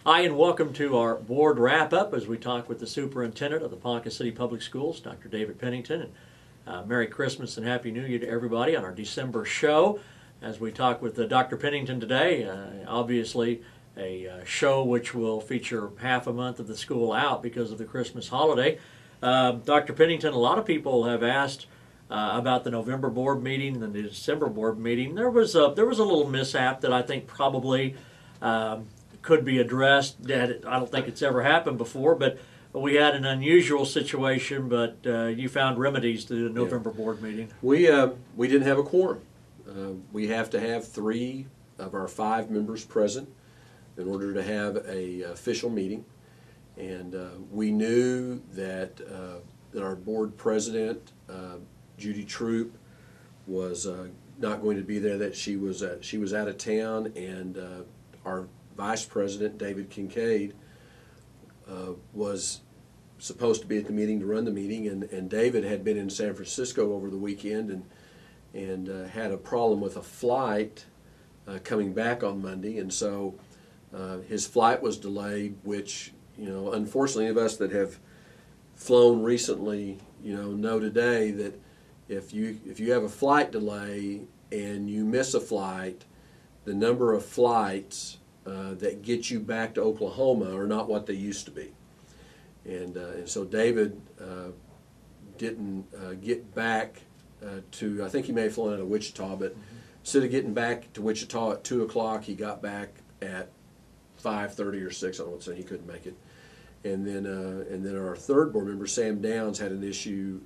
Hi, and welcome to our board wrap-up as we talk with the Superintendent of the Ponca City Public Schools, Dr. David Pennington. And Merry Christmas and Happy New Year to everybody on our December show. As we talk with Dr. Pennington today, obviously a show which will feature half a month of the school out because of the Christmas holiday. Dr. Pennington, a lot of people have asked about the November board meeting and the December board meeting. There was a little mishap that I think probably could be addressed. I don't think it's ever happened before, but we had an unusual situation, but you found remedies to the November board meeting. We didn't have a quorum. We have to have 3 of our 5 members present in order to have a official meeting, and we knew that our board president, Judy Troop, was not going to be there. That she was out of town, and our Vice President, David Kincaid, was supposed to be at the meeting to run the meeting, and David had been in San Francisco over the weekend and had a problem with a flight coming back on Monday, and so his flight was delayed, which, unfortunately, of us that have flown recently, know today that if you have a flight delay and you miss a flight, the number of flights that get you back to Oklahoma are not what they used to be. And so David didn't get back to, I think he may have flown out of Wichita, but instead of getting back to Wichita at 2 o'clock, he got back at 5:30 or 6, I don't know, so he couldn't make it. And then our third board member, Sam Downs, had an issue,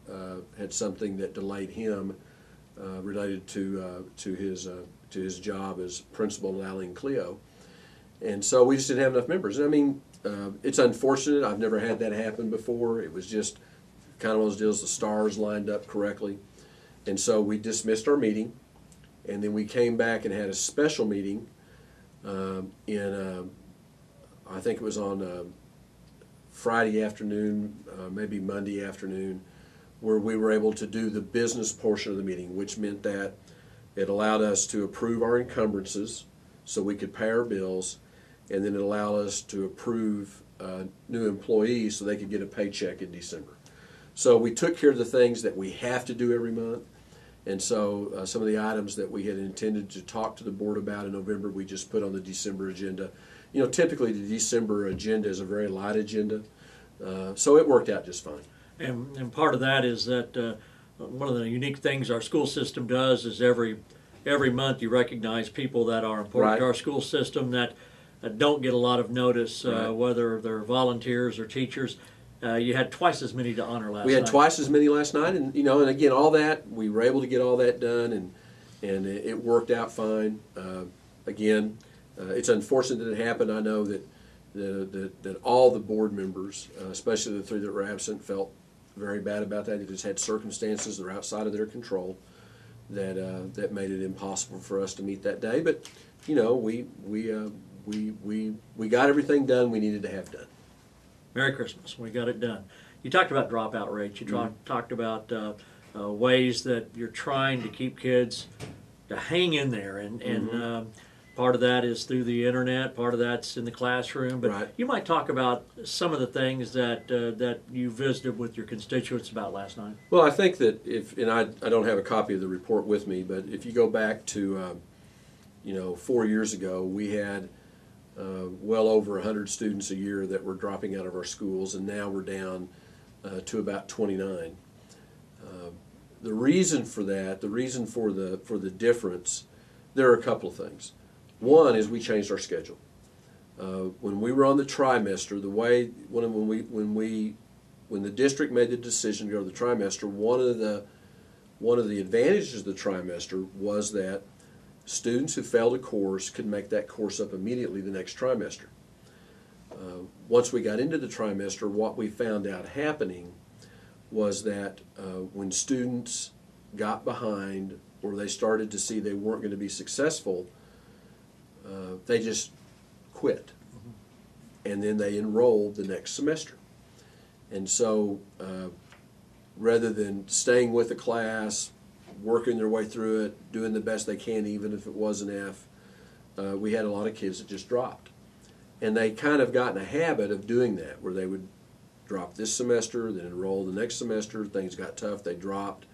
had something that delayed him related to his job as principal at Allen Cleo. And so we just didn't have enough members. And I mean, it's unfortunate. I've never had that happen before. It was just kind of one of those deals, the stars lined up correctly. And so we dismissed our meeting, and then we came back and had a special meeting I think it was on Friday afternoon, maybe Monday afternoon, where we were able to do the business portion of the meeting, which meant that it allowed us to approve our encumbrances so we could pay our bills, and then it allowed us to approve new employees so they could get a paycheck in December. So we took care of the things that we have to do every month, and so some of the items that we had intended to talk to the board about in November, we just put on the December agenda. Typically the December agenda is a very light agenda, so it worked out just fine. And part of that is that one of the unique things our school system does is every month you recognize people that are important to our school system that don't get a lot of notice, whether they're volunteers or teachers. You had twice as many to honor last night. We had twice as many last night, and and again, all that, we were able to get all that done, and it worked out fine. Again, it's unfortunate that it happened. I know that all the board members, especially the 3 that were absent, felt very bad about that. They just had circumstances that are outside of their control that made it impossible for us to meet that day. But we got everything done we needed to have done. Merry Christmas. We got it done. You talked about dropout rates. You talked about ways that you're trying to keep kids to hang in there, and part of that is through the internet, part of that's in the classroom. But you might talk about some of the things that you visited with your constituents about last night. Well, I think that I don't have a copy of the report with me, but if you go back to 4 years ago, we had well over 100 students a year that were dropping out of our schools, and now we're down to about 29. The reason for that, the reason for the difference, there are a couple of things. One is we changed our schedule. When we were on the trimester, when the district made the decision to go to the trimester, one of the advantages of the trimester was that students who failed a course could make that course up immediately the next trimester. Once we got into the trimester, what we found out happening was that when students got behind or they started to see they weren't going to be successful, they just quit. And then they enrolled the next semester. And so rather than staying with the class, working their way through it, doing the best they can even if it was an F, we had a lot of kids that just dropped. And they kind of got in a habit of doing that, where they would drop this semester, then enroll the next semester. Things got tough, they dropped.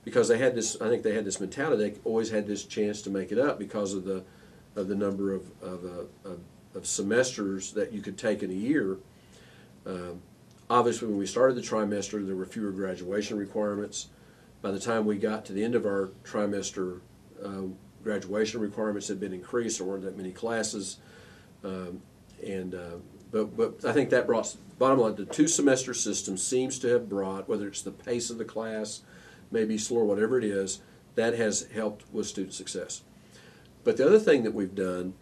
Because they had this, I think they had this mentality, they always had this chance to make it up because of the number of semesters that you could take in a year. Obviously, when we started the trimester, there were fewer graduation requirements. By the time we got to the end of our trimester, graduation requirements had been increased. There weren't that many classes. But I think that brought, bottom line, the two-semester system seems to have brought, whether it's the pace of the class, maybe slower, whatever it is, that has helped with student success. But the other thing that we've done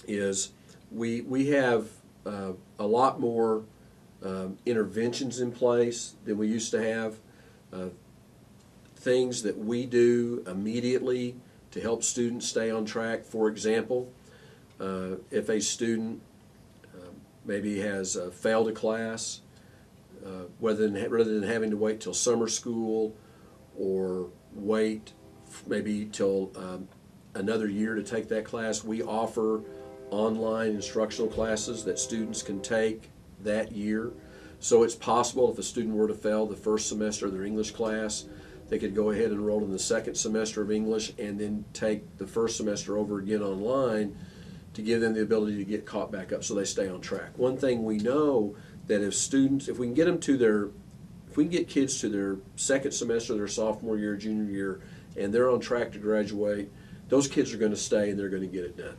is we have a lot more interventions in place than we used to have. Things that we do immediately to help students stay on track. For example, if a student maybe has failed a class, rather than having to wait till summer school or wait maybe till another year to take that class, we offer online instructional classes that students can take that year. So it's possible if a student were to fail the first semester of their English class, they could go ahead and enroll in the second semester of English and then take the first semester over again online to give them the ability to get caught back up so they stay on track. One thing we know that if we can get them to if we can get kids to their second semester, their sophomore year, junior year, and they're on track to graduate, those kids are going to stay and they're going to get it done.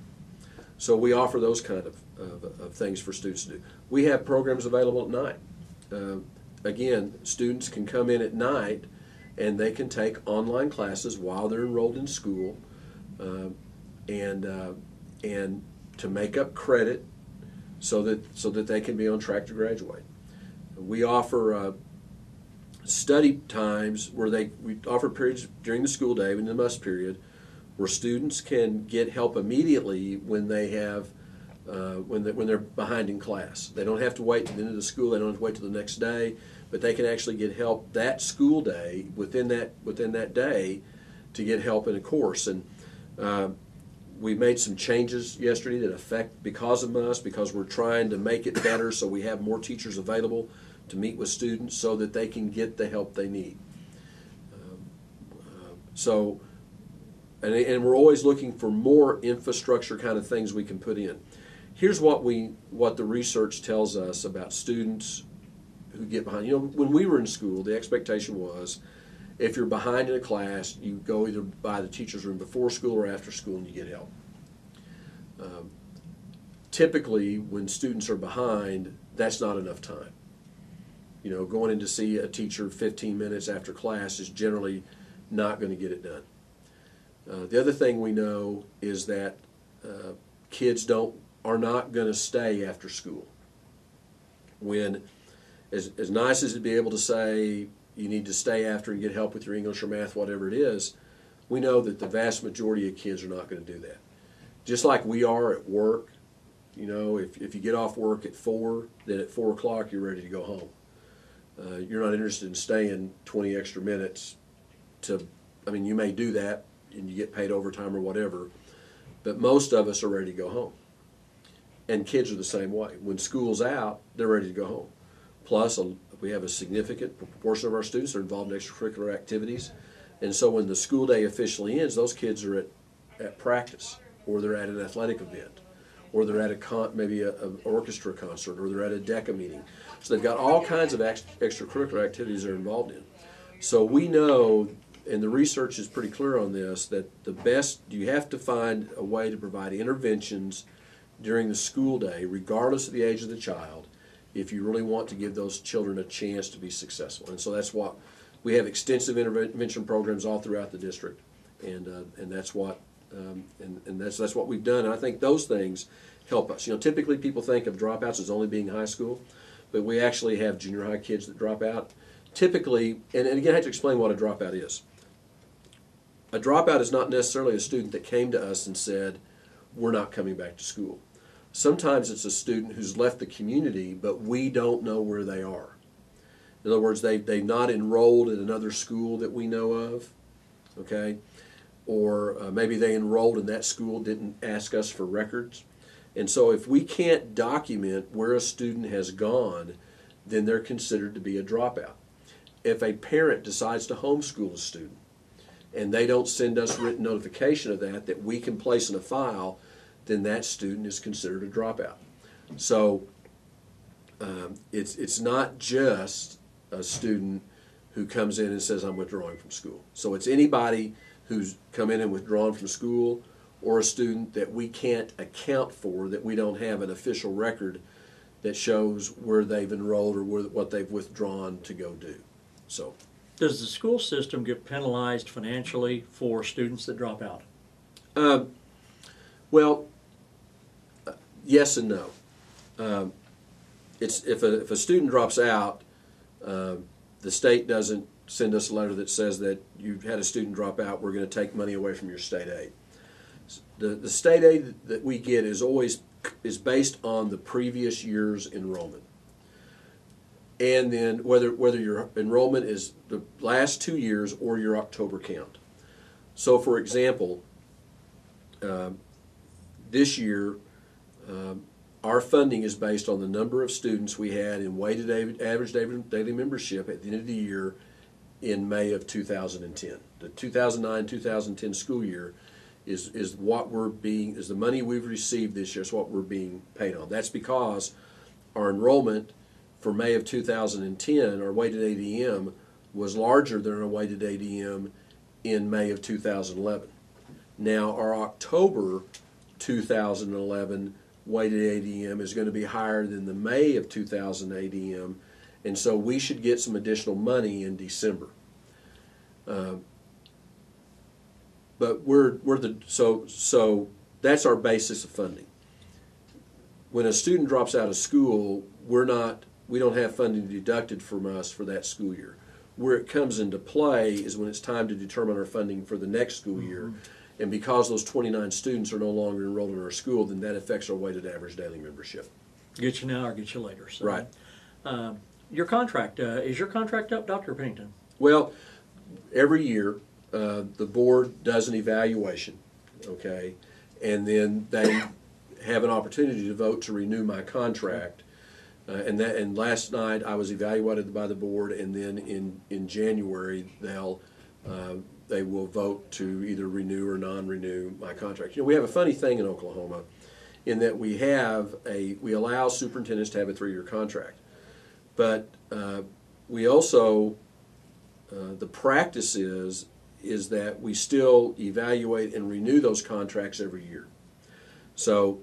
So we offer those kind of things for students to do. We have programs available at night. Again, students can come in at night and they can take online classes while they're enrolled in school, and to make up credit so that they can be on track to graduate. We offer study times where we offer periods during the school day in the must period where students can get help immediately when they have when they're behind in class. They don't have to wait to the end of the school. They don't have to wait till the next day, but they can actually get help that school day within that day to get help in a course. And we made some changes yesterday that affect because of us, because we're trying to make it better so we have more teachers available to meet with students so that they can get the help they need. And we're always looking for more infrastructure kind of things we can put in. Here's what the research tells us about students who get behind. You know, when we were in school, the expectation was if you're behind in a class, you go either by the teacher's room before school or after school and you get help. Typically, when students are behind, that's not enough time. You know, going in to see a teacher 15 minutes after class is generally not going to get it done. The other thing we know is that kids are not going to stay after school. When, as nice as it'd be able to say you need to stay after and get help with your English or math, whatever it is, we know that the vast majority of kids are not going to do that. Just like we are at work, you know, if you get off work at 4, then at 4 o'clock you're ready to go home. You're not interested in staying 20 extra minutes you may do that and you get paid overtime or whatever, but most of us are ready to go home. And kids are the same way. When school's out, they're ready to go home. Plus, we have a significant proportion of our students that are involved in extracurricular activities, and so when the school day officially ends, those kids are at practice, or they're at an athletic event, or they're at maybe an orchestra concert, or they're at a DECA meeting. So they've got all kinds of extracurricular activities they're involved in. So we know, and the research is pretty clear on this, that you have to find a way to provide interventions during the school day, regardless of the age of the child, if you really want to give those children a chance to be successful. And so that's what we have extensive intervention programs all throughout the district, and that's what that's what we've done. And I think those things help us. You know, typically people think of dropouts as only being high school, but we actually have junior high kids that drop out. Typically, and again, I have to explain what a dropout is. A dropout is not necessarily a student that came to us and said, we're not coming back to school. Sometimes it's a student who's left the community, but we don't know where they are. In other words, they've not enrolled at another school that we know of, okay? Or maybe they enrolled in that school, didn't ask us for records. And so if we can't document where a student has gone, then they're considered to be a dropout. If a parent decides to homeschool a student and they don't send us written notification of that we can place in a file, then that student is considered a dropout. So it's not just a student who comes in and says, I'm withdrawing from school. So it's anybody who's come in and withdrawn from school, or a student that we can't account for, that we don't have an official record that shows where they've enrolled or what they've withdrawn to go do. So, does the school system get penalized financially for students that drop out? Well, yes and no. It's if a student drops out, the state doesn't send us a letter that says that you've had a student drop out, we're going to take money away from your state aid. The state aid that we get is based on the previous year's enrollment, and then whether your enrollment is the last 2 years or your October count. So, for example, this year our funding is based on the number of students we had in weighted average daily membership at the end of the year in May of 2010. The 2009-2010 school year is what is the money we've received this year is what we're being paid on. That's because our enrollment for May of 2010, our weighted ADM, was larger than our weighted ADM in May of 2011. Now our October 2011 weighted ADM is going to be higher than the May of 2000 ADM, and so we should get some additional money in December. But so that's our basis of funding. When a student drops out of school, we don't have funding deducted from us for that school year. Where it comes into play is when it's time to determine our funding for the next school year. And because those 29 students are no longer enrolled in our school, then that affects our weighted average daily membership. Get you now or get you later. So, right. Your contract, is your contract up, Dr. Pennington? Well, every year the board does an evaluation, okay, and then they have an opportunity to vote to renew my contract. And last night I was evaluated by the board, and then in January they will vote to either renew or non-renew my contract. You know, we have a funny thing in Oklahoma in that we allow superintendents to have a 3-year contract, but we also the practice is that we still evaluate and renew those contracts every year. So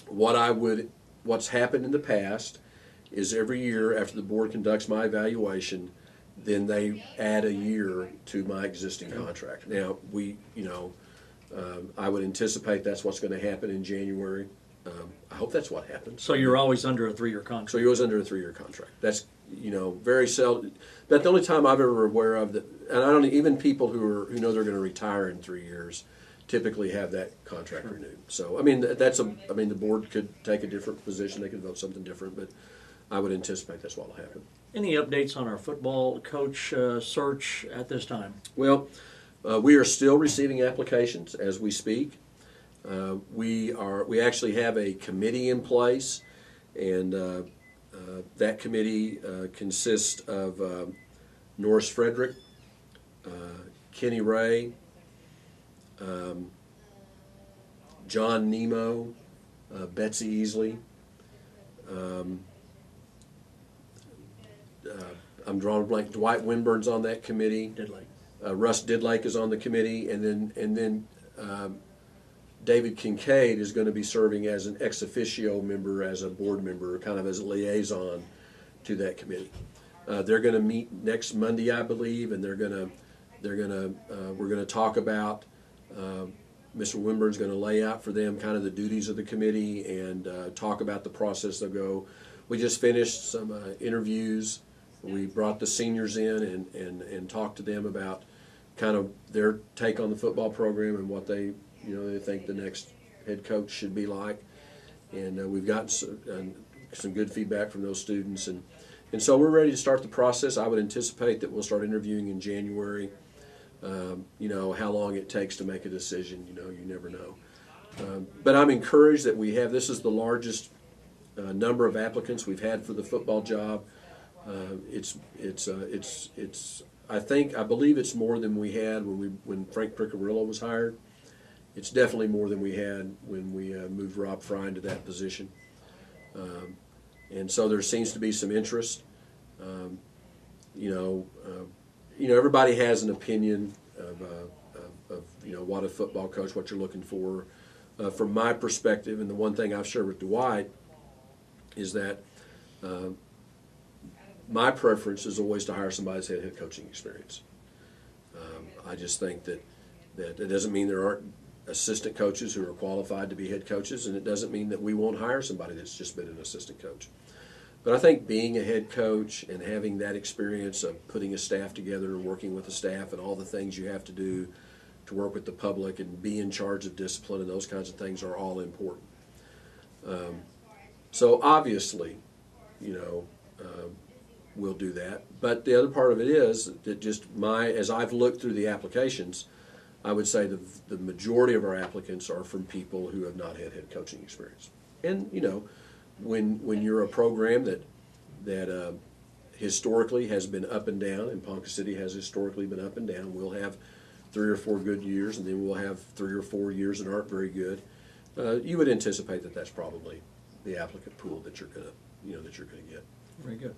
what's happened in the past is every year after the board conducts my evaluation, then they add a year to my existing contract. Now, I would anticipate that's what's going to happen in January. I hope that's what happens. So you're always under a 3-year contract? So you're always under a 3-year contract. That's, very seldom. But the only time I've ever aware of that, and I don't even people who know they're going to retire in 3 years typically have that contract renewed. So, the board could take a different position. They could vote something different, but I would anticipate that's what will happen. Any updates on our football coach search at this time? Well, we are still receiving applications as we speak. We actually have a committee in place, and that committee consists of Norris Frederick, Kenny Ray, John Nemo, Betsy Easley. I'm drawing a blank. Dwight Winburn's on that committee. Didlake. Russ Didlake is on the committee, and then David Kincaid is going to be serving as an ex officio member, as a board member, kind of as a liaison to that committee. They're going to meet next Monday, I believe, and we're going to talk about. Mr. Winburn's going to lay out for them kind of the duties of the committee and talk about the process they'll go. We just finished some interviews. We brought the seniors in and talked to them about kind of their take on the football program and what they think the next head coach should be like. And we've gotten some good feedback from those students. And so we're ready to start the process. I would anticipate that we'll start interviewing in January. How long it takes to make a decision, you never know. But I'm encouraged that we have, this is the largest number of applicants we've had for the football job. I believe it's more than we had when Frank Piccarillo was hired. It's definitely more than we had when we moved Rob Fry into that position. And so there seems to be some interest. Everybody has an opinion of what a football coach, what you're looking for. From my perspective, and the one thing I've shared with Dwight is that my preference is always to hire somebody that's had head coaching experience. I just think that it doesn't mean there aren't assistant coaches who are qualified to be head coaches, and it doesn't mean that we won't hire somebody that's just been an assistant coach. But I think being a head coach and having that experience of putting a staff together and working with the staff and all the things you have to do to work with the public and be in charge of discipline and those kinds of things are all important. So obviously, we'll do that. But the other part of it is that as I've looked through the applications, I would say the majority of our applicants are from people who have not had head coaching experience. And, when you're a program that historically has been up and down, and Ponca City has historically been up and down, we'll have 3 or 4 good years, and then we'll have 3 or 4 years that aren't very good. You would anticipate that that's probably the applicant pool that you're gonna get. Very good.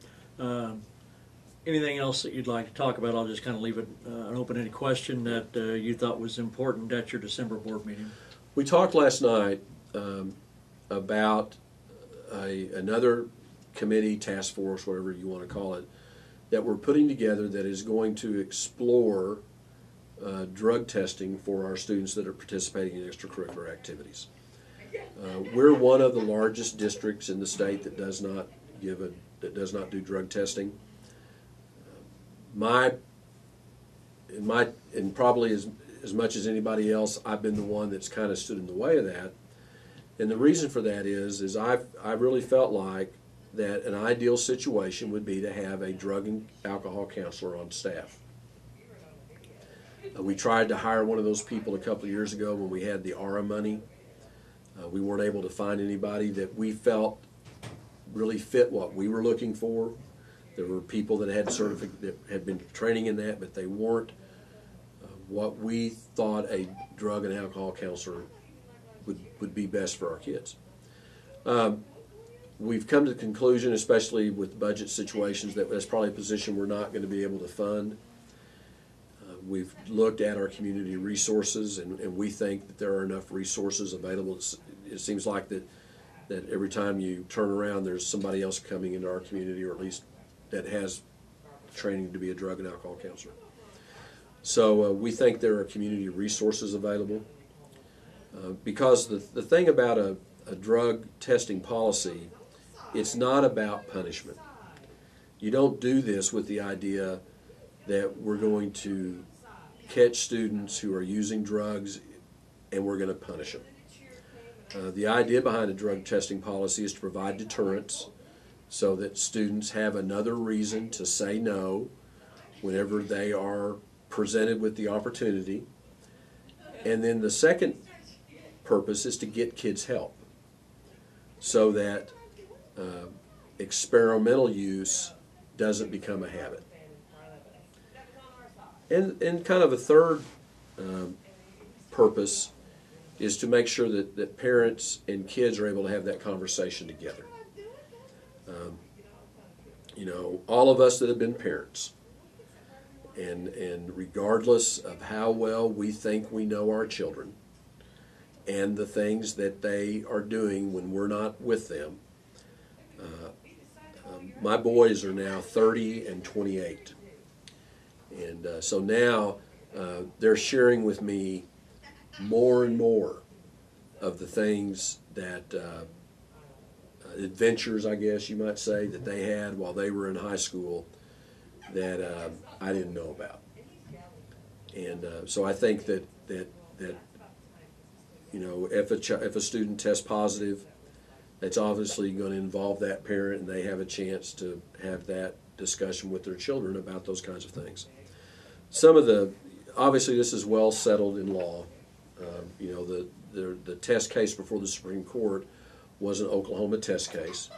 Anything else that you'd like to talk about? I'll just kind of leave it an open-ended question that you thought was important at your December board meeting. We talked last night about another committee, task force, whatever you want to call it, that we're putting together that is going to explore drug testing for our students that are participating in extracurricular activities. We're one of the largest districts in the state that does not do drug testing. And probably as much as anybody else, I've been the one that's kind of stood in the way of that. And the reason for that is I really felt like that an ideal situation would be to have a drug and alcohol counselor on staff. We tried to hire one of those people a couple of years ago when we had the ARA money. We weren't able to find anybody that we felt really fit what we were looking for. There were people that had been training in that, but they weren't what we thought a drug and alcohol counselor would be best for our kids. We've come to the conclusion, especially with budget situations, that that's probably a position we're not going to be able to fund. We've looked at our community resources, and we think that there are enough resources available. It seems like that every time you turn around, there's somebody else coming into our community, or at least that has training to be a drug and alcohol counselor. So we think there are community resources available. Because the thing about a drug testing policy, it's not about punishment. You don't do this with the idea that we're going to catch students who are using drugs and we're going to punish them. The idea behind a drug testing policy is to provide deterrence so that students have another reason to say no whenever they are presented with the opportunity. And then the second purpose is to get kids help so that experimental use doesn't become a habit. And kind of a third purpose is to make sure that parents and kids are able to have that conversation together. All of us that have been parents, and regardless of how well we think we know our children and the things that they are doing when we're not with them, my boys are now 30 and 28. And so now they're sharing with me more and more of the things that, adventures, I guess you might say, that they had while they were in high school that I didn't know about. And so I think that if a student tests positive, it's obviously going to involve that parent, and they have a chance to have that discussion with their children about those kinds of things. Obviously this is well settled in law. You know, the test case before the Supreme Court was an Oklahoma test case.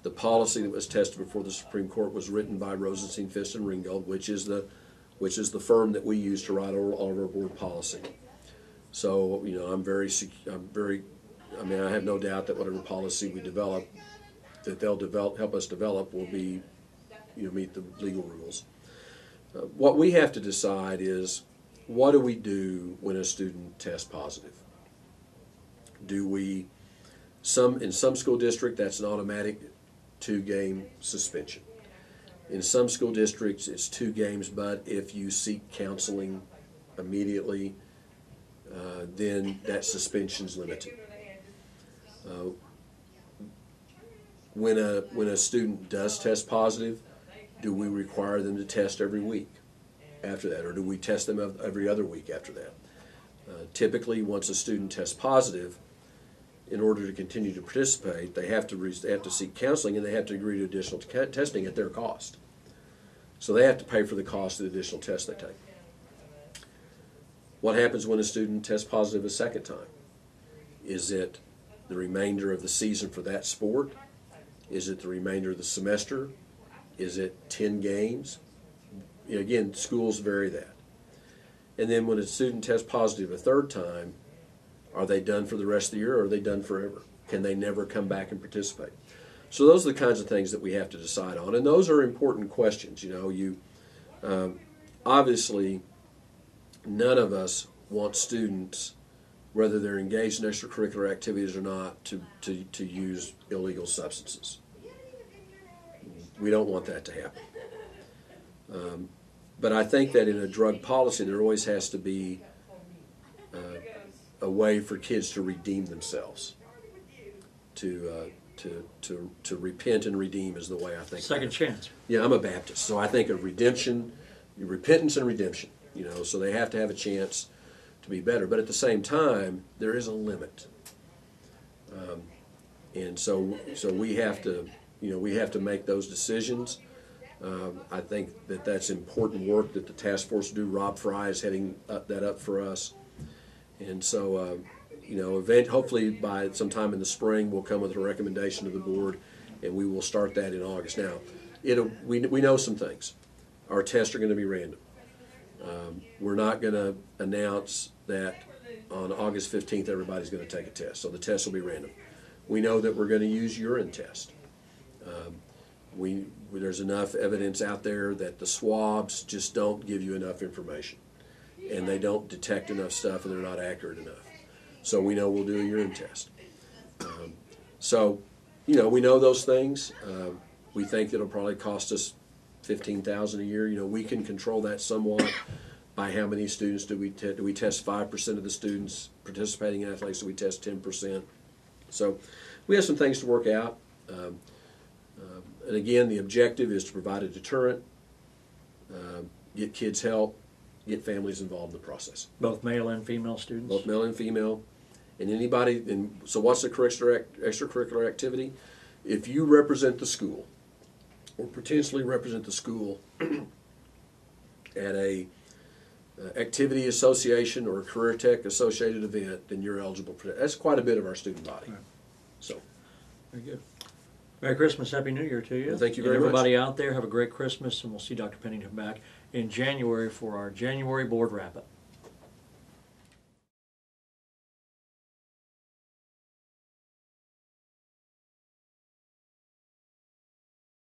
The policy that was tested before the Supreme Court was written by Rosenstein, Fist, and Ringgold, which is the firm that we use to write all of our board policy. So, you know, I mean, I have no doubt that whatever policy we develop, that they'll help us develop, will be, you know, meet the legal rules. What we have to decide is, what do we do when a student tests positive? Do we, in some school district, that's an automatic 2-game suspension. In some school districts, it's 2 games, but if you seek counseling immediately, then that suspension's limited. When a student does test positive, do we require them to test every week after that, or do we test them every other week after that? Typically, once a student tests positive, in order to continue to participate, they have to seek counseling, and they have to agree to additional testing at their cost. So they have to pay for the cost of the additional tests they take. What happens when a student tests positive a second time? Is it the remainder of the season for that sport? Is it the remainder of the semester? Is it 10 games? Again, schools vary that. And then when a student tests positive a third time, are they done for the rest of the year, or are they done forever? Can they never come back and participate? So those are the kinds of things that we have to decide on, and those are important questions. You know, obviously, none of us want students, whether they're engaged in extracurricular activities or not, to use illegal substances. We don't want that to happen. But I think that in a drug policy, there always has to be a way for kids to redeem themselves. To repent and redeem is the way I think. Second chance. Yeah, I'm a Baptist, so I think of redemption, repentance and redemption. You know, so they have to have a chance to be better. But at the same time, there is a limit, and so we have to, you know, we have to make those decisions. I think that that's important work that the task force do. Rob Fry is heading that up for us, and so you know, hopefully by sometime in the spring we'll come with a recommendation to the board, and we will start that in August. Now, we know some things. Our tests are going to be random. We're not going to announce that on August 15th everybody's going to take a test, so the test will be random. We know that we're going to use urine test. There's enough evidence out there that the swabs just don't give you enough information, and they don't detect enough stuff, and they're not accurate enough. So we know we'll do a urine test. So, you know, we know those things. We think it'll probably cost us $15,000 a year. You know, we can control that somewhat by how many students do we test. Do we test 5% of the students participating in athletics? Do we test 10%? So we have some things to work out. And again, the objective is to provide a deterrent, get kids help, get families involved in the process. Both male and female students? Both male and female. And anybody, so what's the extracurricular activity? If you represent the school, or potentially represent the school at a activity association or a career tech associated event, then you're eligible for that. That's quite a bit of our student body. Right. So, very good. Merry Christmas, Happy New Year to you. Well, thank you very much. Everybody out there, have a great Christmas, and we'll see Dr. Pennington back in January for our January board wrap-up.